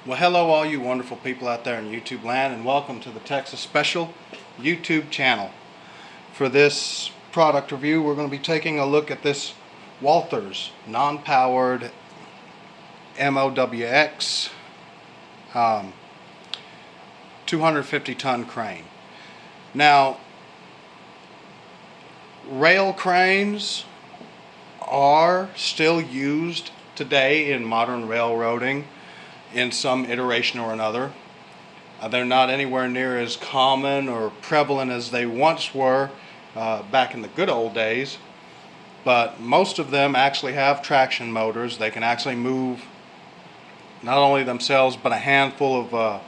Well, hello all you wonderful people out there in YouTube land, and welcome to the Texas Special YouTube channel. For this product review, we're going to be taking a look at this Walthers non-powered MOWX 250-ton crane. Now, rail cranes are still used today in modern railroading in some iteration or another. They're not anywhere near as common or prevalent as they once were back in the good old days, but most of them actually have traction motors. They can actually move not only themselves but a handful of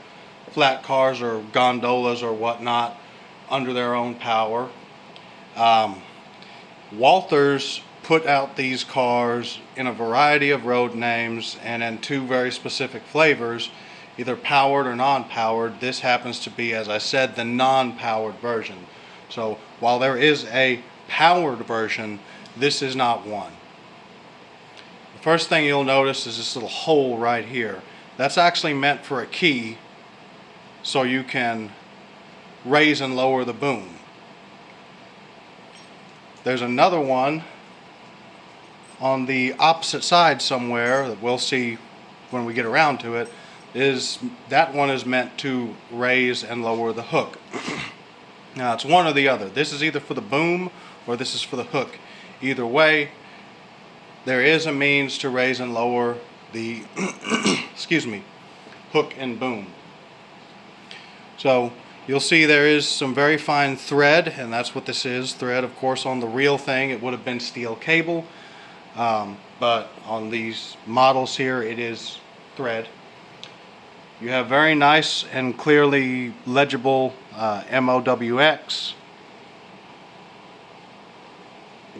flat cars or gondolas or whatnot under their own power. Walthers put out these cars in a variety of road names and in two very specific flavors, either powered or non-powered. This happens to be, as I said, the non-powered version. So while there is a powered version, this is not one. The first thing you'll notice is this little hole right here. That's actually meant for a key so you can raise and lower the boom. There's another one on the opposite side somewhere that we'll see when we get around to it. That one is meant to raise and lower the hook. Now it's one or the other. This is either for the boom or this is for the hook. Either way, there is a means to raise and lower the excuse me, hook and boom. So you'll see there is some very fine thread, and that's what this is, thread. Of course, on the real thing it would have been steel cable, but on these models here it is thread. You have very nice and clearly legible MOWX.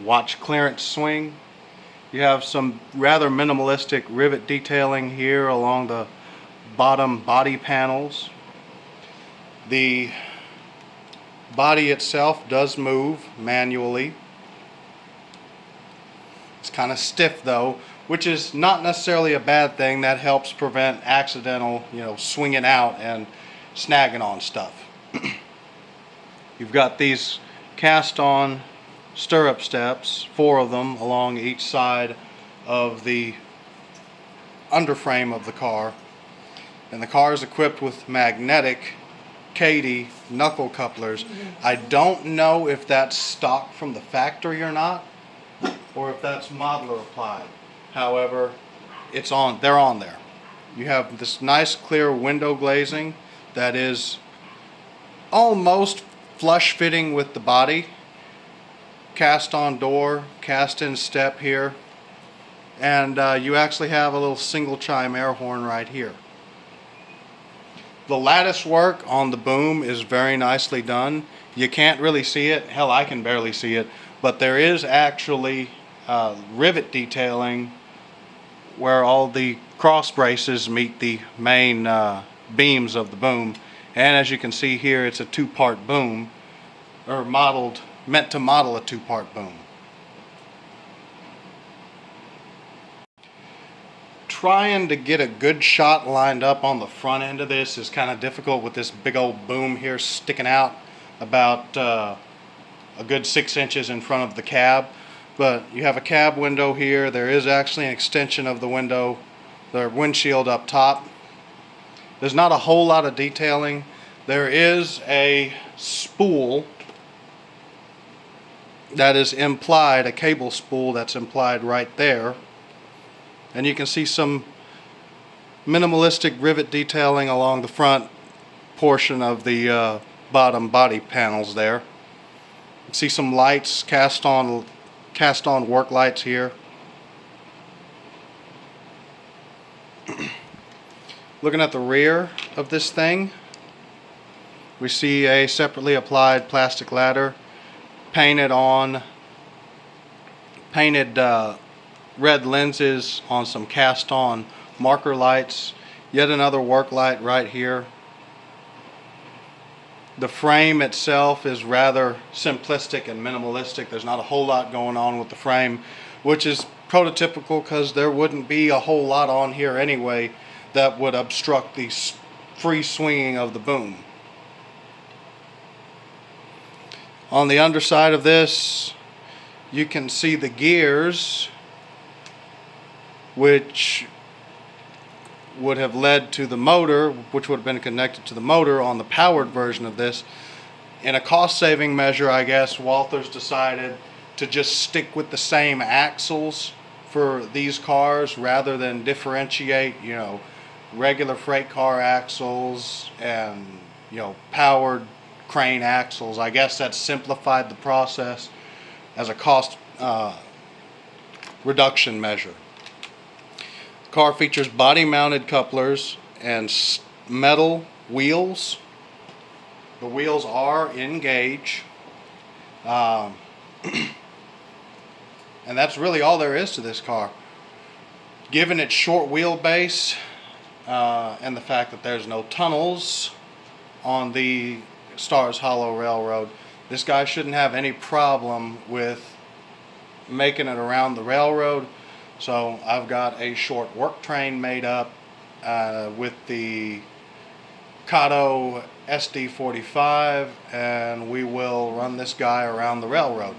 Watch clearance swing. You have some rather minimalistic rivet detailing here along the bottom body panels. The body itself does move manually. It's kind of stiff though, which is not necessarily a bad thing. That helps prevent accidental, swinging out and snagging on stuff. You've got these cast on stirrup steps, 4 of them along each side of the underframe of the car. And the car is equipped with magnetic Katy knuckle couplers. I don't know if that's stock from the factory or not, or if that's modeler applied. However, they're on there. You have this nice clear window glazing that is almost flush fitting with the body. Cast on door, cast in step here, and you actually have a little single chime air horn right here. The lattice work on the boom is very nicely done. You can't really see it. Hell, I can barely see it. But there is actually rivet detailing where all the cross braces meet the main beams of the boom. And as you can see here, it's a 2-part boom, or meant to model a 2-part boom. Trying to get a good shot lined up on the front end of this is kind of difficult with this big old boom here sticking out about a good 6 inches in front of the cab. But you have a cab window here. There is actually an extension of the window, the windshield up top. There's not a whole lot of detailing. There is a spool that is implied, a cable spool that's implied right there. And you can see some minimalistic rivet detailing along the front portion of the bottom body panels there. You can see some lights, cast on work lights here. Looking at the rear of this thing, we see a separately applied plastic ladder, painted red lenses on some cast on marker lights, yet another work light right here. The frame itself is rather simplistic and minimalistic. There's not a whole lot going on with the frame, which is prototypical because there wouldn't be a whole lot on here anyway. that would obstruct the free swinging of the boom. On the underside of this, you can see the gears, which would have led to the motor, which would have been connected to the motor on the powered version of this. In a cost-saving measure, I guess, Walthers decided to just stick with the same axles for these cars rather than differentiate, regular freight car axles and, powered crane axles. I guess that simplified the process as a cost reduction measure. The car features body-mounted couplers and metal wheels. The wheels are in gauge. And that's really all there is to this car. Given its short wheelbase and the fact that there's no tunnels on the Stars Hollow Railroad, this guy shouldn't have any problem with making it around the railroad. So I've got a short work train made up with the Kato SD45, and we will run this guy around the railroad.